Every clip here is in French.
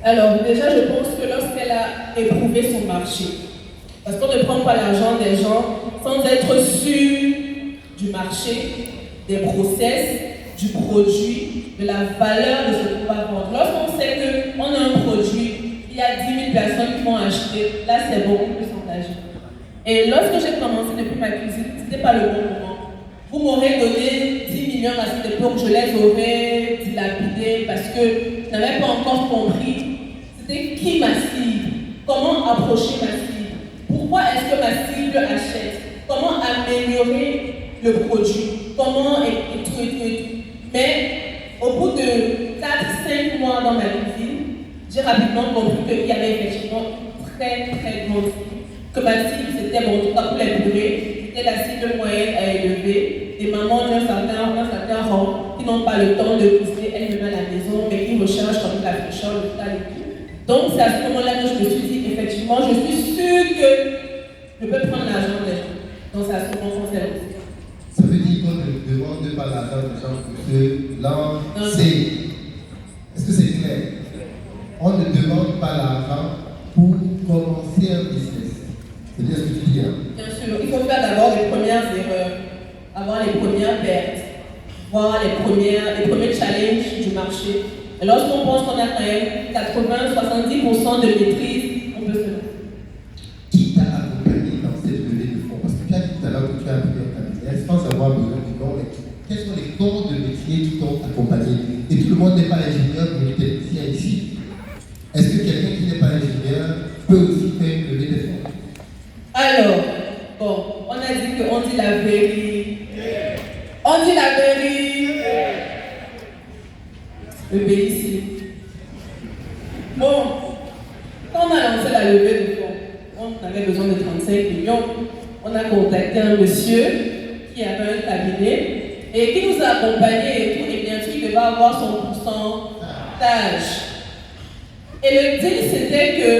Alors, déjà, je pense que lorsqu'elle a éprouvé son marché, parce qu'on ne prend pas l'argent des gens sans être sûr du marché, des process, du produit, de la valeur de ce qu'on va vendre. Lorsqu'on sait qu'on a un produit, il y a 10 000 personnes qui vont acheter, là c'est beaucoup plus engagé. Et lorsque j'ai commencé depuis ma cuisine, ce n'était pas le bon moment. Vous m'aurez donné 10 millions à cette époque, je les aurais dilapidés parce que je n'avais pas encore compris c'était qui ma cible, comment approcher ma cible, pourquoi est-ce que ma cible achète, comment améliorer le produit, comment et tout. Mais au bout de 4-5 mois dans ma cuisine, j'ai rapidement compris qu'il y avait effectivement une très grande cible, que ma cible c'était, bon, en tout cas pour les bourrées, c'était la cible moyenne à élever, des mamans d'un certain rang qui n'ont pas le temps de cuisiner elles-mêmes à la maison, mais qui recherchent comme la fraîcheur, le tal et tout. Donc c'est à ce moment-là que je me suis dit, effectivement, je suis sûre que je peux prendre l'argent des gens. Donc c'est à ce moment-là aussi. Ça veut dire qu'on ne demande pas l'argent des gens pour se lancer. Est-ce que c'est clair? On ne demande pas l'argent pour commencer un business. C'est bien ce que tu dis, hein? Bien sûr, il faut faire d'abord les premières erreurs, avoir les premières pertes, voir les premiers challenges du marché. Et lorsqu'on pense qu'on a quand même 80-70% de maîtrise, on peut se lancer. Qui t'a accompagné dans cette levée de fonds? Parce que tu as dit tout à l'heure que tu as appris un cabinet sans avoir besoin du nom. Quels sont les corps de métier qui t'ont accompagné? Et tout le monde n'est pas ingénieur ni technicien ici. Est-ce que quelqu'un qui n'est pas ingénieur peut aussi faire une levée de fonds? Alors, bon, on a dit qu'on dit la vérité. On dit la vérité. Le pays ici. Bon, quand on a lancé la levée de fonds, on avait besoin de 35 millions. On a contacté un monsieur qui avait un cabinet et qui nous a accompagnés et tout. Et bien sûr, il devait avoir son pourcentage. Et le deal, c'était que,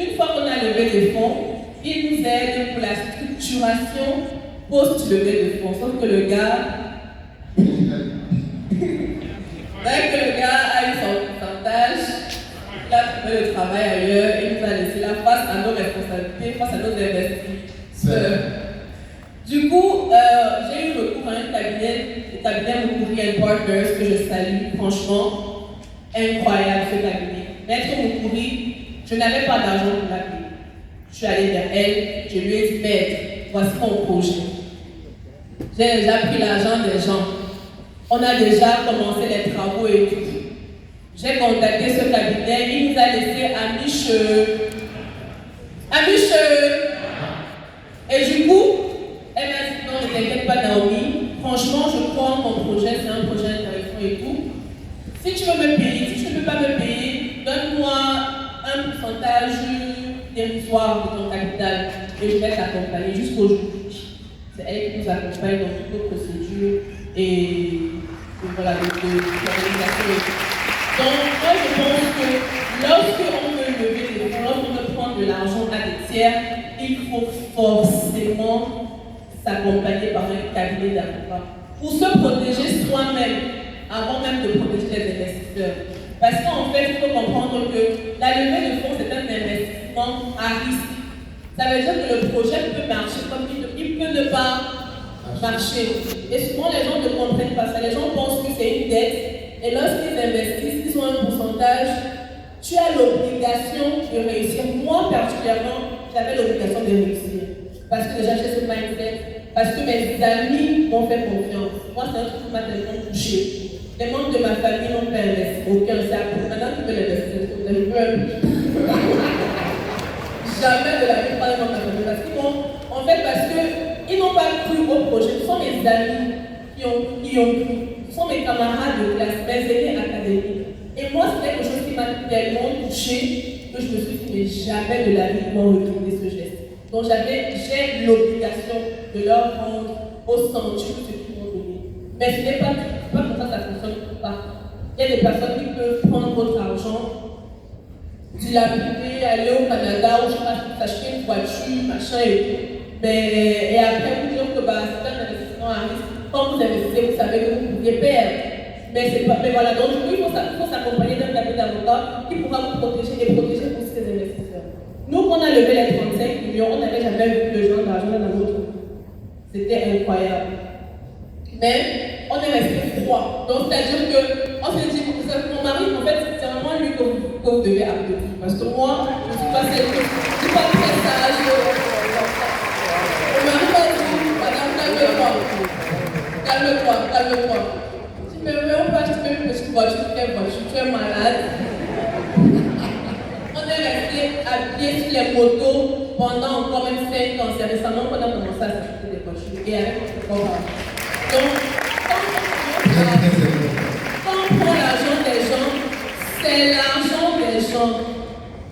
une fois qu'on a levé des fonds, il nous aide pour la structuration post-levée de fonds. Sauf que le gars, dès que le gars a eu son pourcentage, il a trouvé le travail ailleurs et il nous a laissé là face à nos responsabilités, face à nos investisseurs. Du coup, j'ai eu recours à un cabinet, le cabinet Moukouri & Partners, que je salue, franchement, incroyable ce cabinet. Maître Moukouri, je n'avais pas d'argent pour la payer. Je suis allée vers elle, je lui ai dit, maître, voici mon projet. J'ai déjà pris l'argent des gens. On a déjà commencé les travaux et tout. J'ai contacté ce cabinet, il nous a laissé à mi-cheveux. Et du coup, elle m'a dit non, ne t'inquiète pas Naomi, franchement je crois en ton projet, c'est un projet intéressant et tout. Si tu veux me payer, si tu ne peux pas me payer, donne-moi un pourcentage dérisoire de ton capital et je vais t'accompagner jusqu'au jour. C'est elle qui nous accompagne dans toutes nos procédures et voilà, l'organisation. Donc moi je pense que lorsqu'on veut lever des fonds, lorsqu'on veut prendre de l'argent à des tiers, il faut forcément s'accompagner par un cabinet d'avocats pour se protéger soi-même avant même de protéger les investisseurs. Parce qu'en fait, il faut comprendre que la levée de fonds, c'est un investissement à risque. Ça veut dire que le projet peut marcher comme il peut ne pas marcher. Et souvent, les gens ne comprennent pas ça. Les gens pensent que c'est une dette. Et lorsqu'ils investissent, ils ont un pourcentage. Tu as l'obligation de réussir. Moi, particulièrement, j'avais l'obligation de réussir. Parce que déjà, j'ai ce mindset. Parce que mes amis m'ont fait confiance. Moi, c'est un truc qui m'a tellement touché. Les membres de ma famille n'ont pas investi. Aucun. C'est à pour maintenant qu'ils veulent investir. Je veux un peu. Jamais de la vie, pas dans ma famille. Parce qu'ils m'ont. En fait, parce qu'ils n'ont pas cru au projet. Ce sont mes amis qui ont cru. Ce sont mes camarades de classe, mes aînés académiques. Et moi, c'était quelque chose qui m'a tellement touchée que je me suis dit, mais jamais de la vie, ils vont retourner ce geste. Donc j'ai l'obligation de leur rendre au centuple ce qu'ils m'ont donné. Mais ce n'est pas comme ça fonctionne pas. Il y a des personnes qui peuvent prendre votre argent, dilapider, aller au Canada, ou je sais pas, s'acheter une voiture, machin et tout. Et après vous dire que c'est un investissement à risque. Quand vous investissez, vous savez que vous pouvez perdre. Mais voilà, donc du coup, il faut s'accompagner d'un cabinet d'avocat contrat qui pourra vous protéger et protéger aussi les investisseurs. Nous, quand on a levé les 35 millions, on n'avait jamais vu le genre d'argent dans notre vie. C'était incroyable. Mais on est resté froid. Donc, c'est-à-dire qu'on s'est dit, mon mari, en fait, c'est vraiment lui que vous devez applaudir. Parce que moi, je ne suis pas celle que je ne suis pas très sage. Mon mari m'a dit, madame, calme-toi. Tu me veux, on peut acheter une petite voiture, tu es malade. On est resté à pied sur les motos pendant encore même 5 ans. C'est récemment qu'on a commencé à s'acheter des voitures. Et avec notre corps. Donc, quand on prend l'argent des gens, c'est l'argent des gens.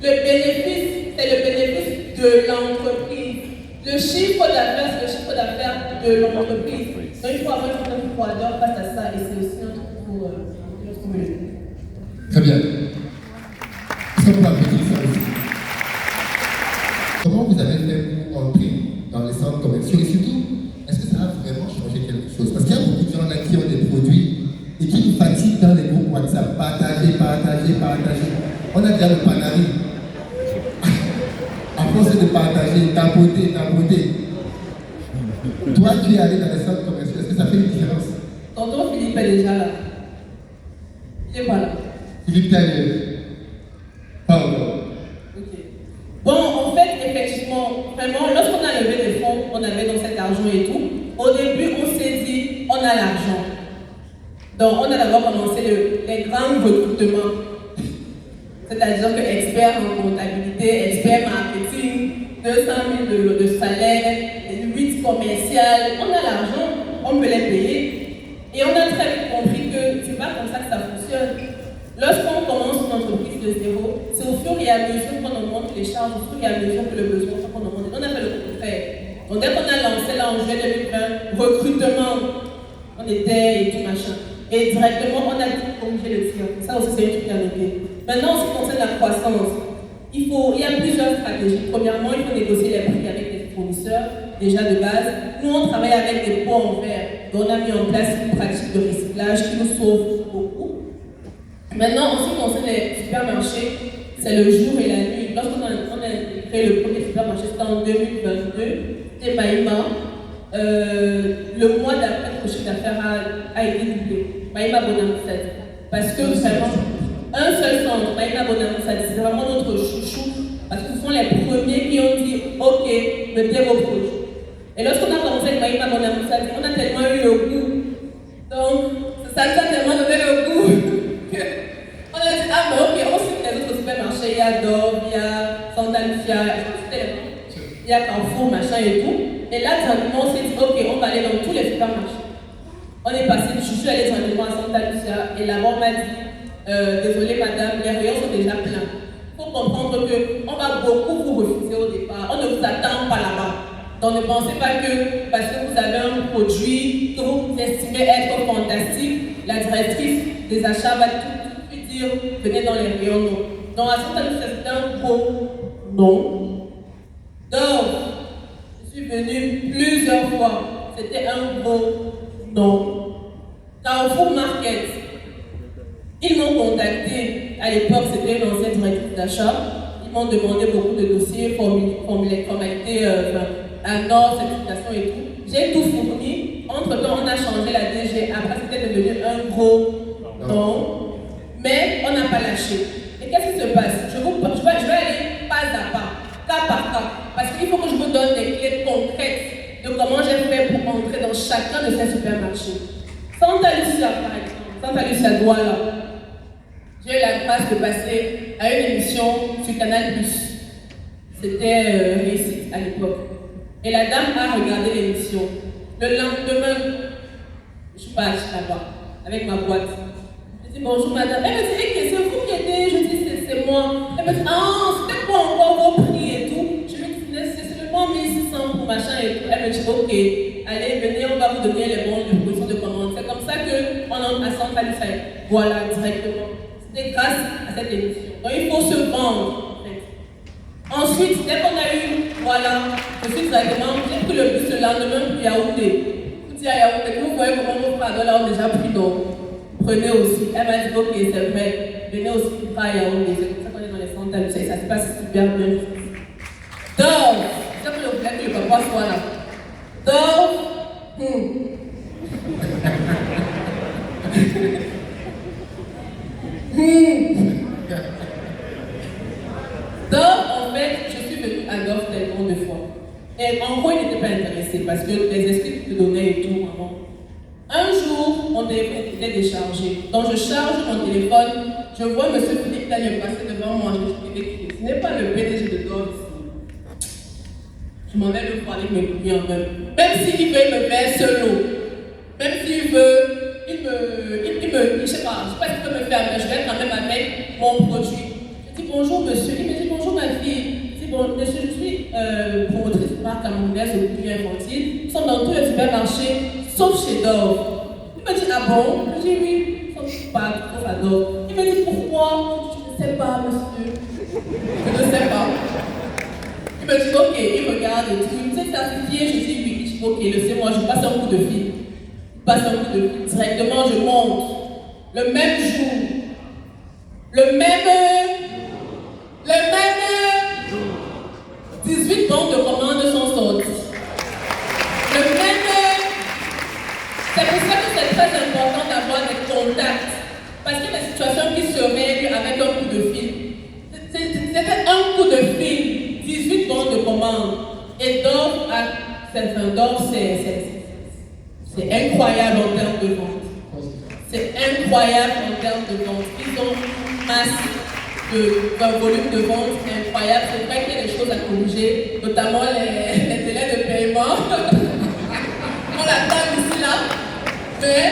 Le bénéfice, c'est le bénéfice de l'entreprise. Le chiffre d'affaires, c'est le chiffre d'affaires de l'entreprise. Donc, il faut avoir une froideur face à ça. Et c'est aussi un truc pour notre communauté. Très bien. Est-ce qu'on peut applaudir ça aussi? Comment vous avez fait pour entrer dans les centres commerciaux et surtout, est-ce que ça a vraiment changé quelque chose? Parce qu'il y a beaucoup de gens là qui ont des produits et qui nous fatiguent dans les groupes WhatsApp. Partager. On a déjà le panari. À force de partager, tapoter. Toi, tu es allé dans les centres commerciaux. Est-ce que ça fait une différence? Tonton Philippe est déjà là. Il n'est pas là. Philippe Tailleur. Pas encore. Ok. Bon, en fait, effectivement, vraiment, lorsqu'on a levé des fonds, on avait donc cet argent et tout. Au début, on s'est dit, on a l'argent. Donc, on a d'abord commencé les grands recrutements. C'est-à-dire que expert en comptabilité, expert marketing, 200 000 de salaire, 8 commerciales, on a l'argent, on peut les payer. Et on a très vite compris que c'est pas comme ça que ça fonctionne. Lorsqu'on commence une entreprise de zéro, c'est au fur et à mesure qu'on augmente les charges, au fur et à mesure que le besoin qu'on augmente. On a fait le contraire. Donc dès qu'on a lancé là en juillet 2020, recrutement, on était et tout machin. Et directement, on a dit corriger le tir. Ça aussi, c'est un truc à noter. Maintenant, en ce qui concerne la croissance, il y a plusieurs stratégies. Premièrement, il faut négocier les prix avec les fournisseurs, déjà de base. Nous, on travaille avec des pots en verre. Donc, on a mis en place une pratique de recyclage qui nous sauve beaucoup. Maintenant, en ce qui concerne les supermarchés, c'est le jour et la nuit. Lorsqu'on a créé le premier supermarché, c'était en 2022, c'était Maïma. Le mois d'après, le chiffre d'affaires a été doublé. Maïma Bonamoussad. Parce que vraiment, un seul centre, Maïma Bonamoussad, c'est vraiment notre chouchou. Parce que ce sont les premiers qui ont dit ok, mettez vos produits. Et lorsqu'on a commencé avec Maïma Bonamoussad, on a tellement eu le goût. Donc, ça nous a tellement donné le goût qu'on a dit ah, mais ok, on suit les autres supermarchés. Il y a Dove, il y a Santa Lucia, il y a Carrefour, machin et tout. Et là, tranquillement, on s'est dit, ok, on va aller dans tous les supermarchés. On est passé, je suis allée tranquillement à Santa Lucia et là-bas, on m'a dit, désolé madame, les rayons sont déjà pleins. Il faut comprendre qu'on va beaucoup vous refuser au départ. On ne vous attend pas là-bas. Donc ne pensez pas que parce que vous avez un produit que vous estimez être fantastique, la directrice des achats va tout de suite dire, venez dans les rayons non. Donc à Santa Lucia, c'est un gros non. Donc, je suis venue plusieurs fois. C'était un gros non. Carrefour Market, ils m'ont contacté. À l'époque, c'était une ancienne directrice d'achat. Ils m'ont demandé beaucoup de dossiers, formalités, à Nord, certification et tout. J'ai tout fourni. Entre-temps, on a changé la DG. Après, c'était devenu un gros non. Mais on n'a pas lâché. Et qu'est-ce qui se passe? Je vais aller pas à pas, cas par cas. Parce qu'il faut que je vous donne des clés concrètes de comment j'ai fait pour entrer dans chacun de ces supermarchés. Santa Lucia, par exemple, Santa Lucia Douala, j'ai eu la grâce de passer à une émission sur Canal+. C'était Réussite à l'époque. Et la dame a regardé l'émission. Le lendemain, je passe là-bas avec ma boîte. Je dis bonjour madame. Elle me dit, hey, c'est vous qui étiez? Je dis c'est moi. Elle me dit, ah, c'était pas encore vos prix et tout. Je lui dis, c'est seulement 1600 pour machin et tout. Elle me dit, ok, allez, venez, on va vous donner les bons de position de commande. C'est comme ça qu'on entre à Santa Lucia. Voilà, directement. C'était grâce à cette émission. Donc il faut se vendre. Ensuite, dès qu'on a eu, voilà, je suis directement, j'ai pris le bus le lendemain pour Yaoundé. Pour dire à Yaoundé, vous voyez comment mon frère là, on a déjà pris, donc prenez aussi. Elle m'a dit, ok, c'est vrai. venez aussi à Yaoundé, c'est comme ça qu'on est dans les centaines, ça se passe super bien. Dove, c'est ça que je voulais que le papa soit là. Dove, Donc, en fait, je suis venue à Dove tellement de fois. Et en gros, il n'était pas intéressé parce que les esprits te donnaient et tout avant. Un jour, mon téléphone était déchargé. Donc, je charge mon téléphone. Je vois M. Philippe Daniel passer devant moi. Je me suis dit, ce n'est pas le PDG de Dove ici. Je m'en vais le voir avec mes clients même. Même s'il veut me faire solo. Même s'il veut, je sais pas ce qu'il peut me faire, mais je vais quand même avec mon produit. Je dis bonjour monsieur, il me dit bonjour ma fille. Je dis bon monsieur, je suis promotrice de marque camerounaise de produits infantiles. Ils sont dans tous les supermarchés, sauf chez Dove. Il me dit ah bon? Je dis oui, sauf pas, sauf à Dove. Il me dit pourquoi? Je ne sais pas monsieur. Je ne sais pas. Il me dit ok, il regarde et tout. Il me dit certifié, je dis oui. Je dis ok, laissez-moi, je passe un coup de fil. Passe un coup de fil. Directement, je monte. Le même jour. Le même 18 banques de commandes sont sorties. Le même. C'est pour ça que c'est très important d'avoir des contacts. Parce que la situation qui se règle avec un coup de fil, c'était un coup de fil, 18 banques de commandes. Et Dove, c'est incroyable en termes de vente. C'est incroyable en termes de vente. Ils ont une masse d'un volume de vente incroyable. C'est vrai qu'il y a des choses à corriger, notamment les délais de paiement. On l'attend ici là. Mais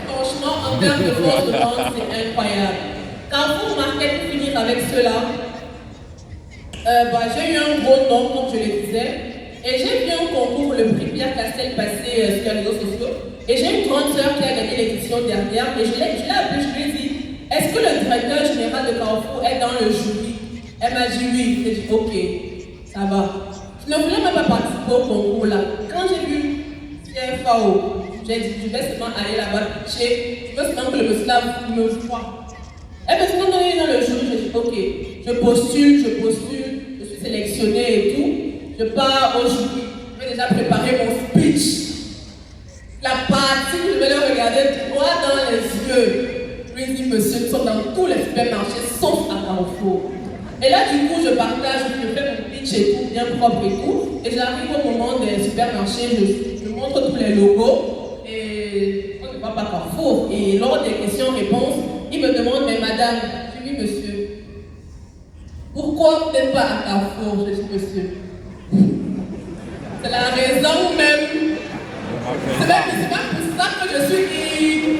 franchement, en termes de force de vente, c'est incroyable. Carrefour Market, pour finir avec cela, j'ai eu un gros nom, comme je le disais. Et j'ai vu un concours, le prix Pierre Castel, passer sur les réseaux sociaux. Et j'ai une grande sœur qui a gagné l'édition dernière. Et je l'ai appelée, je lui ai dit, est-ce que le directeur général de Carrefour est dans le jury? Elle m'a dit oui. J'ai dit ok, ça va. Je ne voulais même pas participer au concours là. Quand j'ai vu CFAO, j'ai dit, je vais seulement aller là-bas pitcher. Je veux seulement que le monsieur là me voit. Elle m'a dit, non, il est dans le jury. J'ai dit ok, je postule, je suis sélectionnée et tout. Je pars au jury, je vais déjà préparer mon speech. La partie, je vais le regarder droit dans les yeux. Je lui dis, monsieur, nous sommes dans tous les supermarchés, sauf à Carrefour. Et là, du coup, je partage, je fais mon pitch et tout, bien propre et tout. Et j'arrive au moment des supermarchés, je montre tous les logos. Et on ne va pas Carrefour. Et lors des questions-réponses, il me demande, mais madame, je dis, oui, monsieur, pourquoi vous n'êtes pas à Carrefour? Je dis, monsieur. C'est la raison même. C'est même pour ça que je suis libre.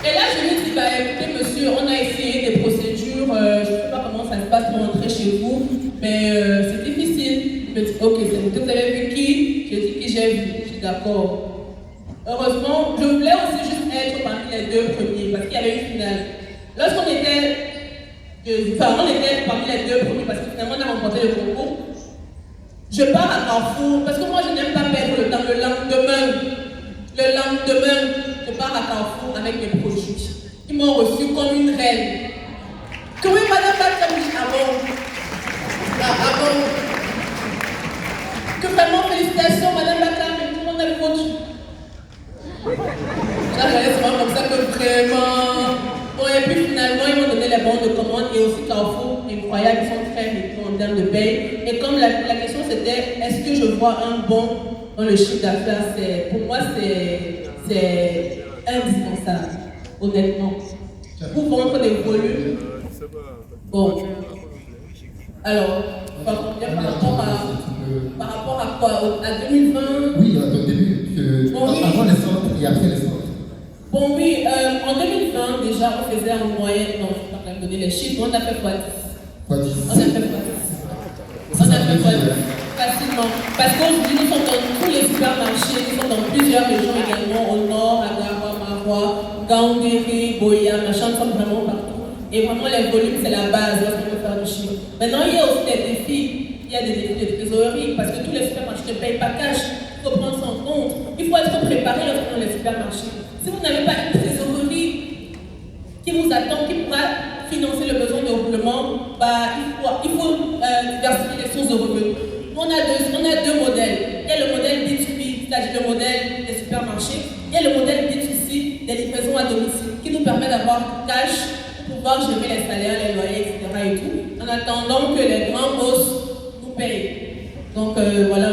Et là, je lui dis, écoutez, monsieur, on a essayé des procédures, je ne sais pas comment ça se passe pour entrer chez vous, mais c'est difficile. Il me dit, ok, c'est vous. Vous avez vu qui? J'ai dit qui j'ai vu. Je suis d'accord. Heureusement, je voulais aussi juste être parmi les deux premiers, parce qu'il y avait une finale. Lorsqu'on était, on était parmi les deux premiers, parce que finalement, on a remporté le concours. Je pars à Carrefour, parce que moi je n'aime pas perdre le temps. Le lendemain, je pars à Carrefour avec mes produits. Ils m'ont reçu comme une reine. Que oui, madame Bakam, avant. Que vraiment, félicitations, madame Bakam, tout le monde a le produit. J'arrête souvent comme ça que vraiment. Bon, et puis finalement, ils m'ont donné les bons de commande et aussi Carrefour, incroyable, ils sont très riches en termes de paye. Et comme la question c'était, est-ce que je vois un bon dans le chiffre d'affaires? Pour moi, c'est indispensable, honnêtement. Pour vendre des volumes. Bon. Alors, par rapport à quoi? À 2020? Oui, à ton début, avant les sortes et après les sortes. Bon oui, en 2020 déjà on faisait en moyenne, non je ne vais pas donner les chiffres, on a fait quoi 10. On a fait quoi 10. Facilement. Parce qu'aujourd'hui nous sommes dans tous les supermarchés, nous sommes dans plusieurs régions également, au nord, à Gawa, Maroua, Gaoundéry, Boya, machin, nous sommes vraiment partout. Et vraiment les volumes c'est la base lorsqu'on veut faire du chiffre. Maintenant il y a aussi des défis, il y a des défis de trésorerie, parce que tous les supermarchés ne payent pas cash, il faut prendre ça en compte, il faut être préparé lorsqu'on est dans les supermarchés. Si vous n'avez pas une trésorerie qui vous attend, qui pourra financer le besoin de roulement, il faut diversifier les sources de revenus. On a deux modèles. Il y a le modèle B2B, c'est-à-dire le modèle des supermarchés. Il y a le modèle B2C, des livraisons à domicile, qui nous permet d'avoir du cash pour pouvoir gérer les salaires, les loyers, etc. et tout, en attendant que les grands boss nous payent. Donc voilà.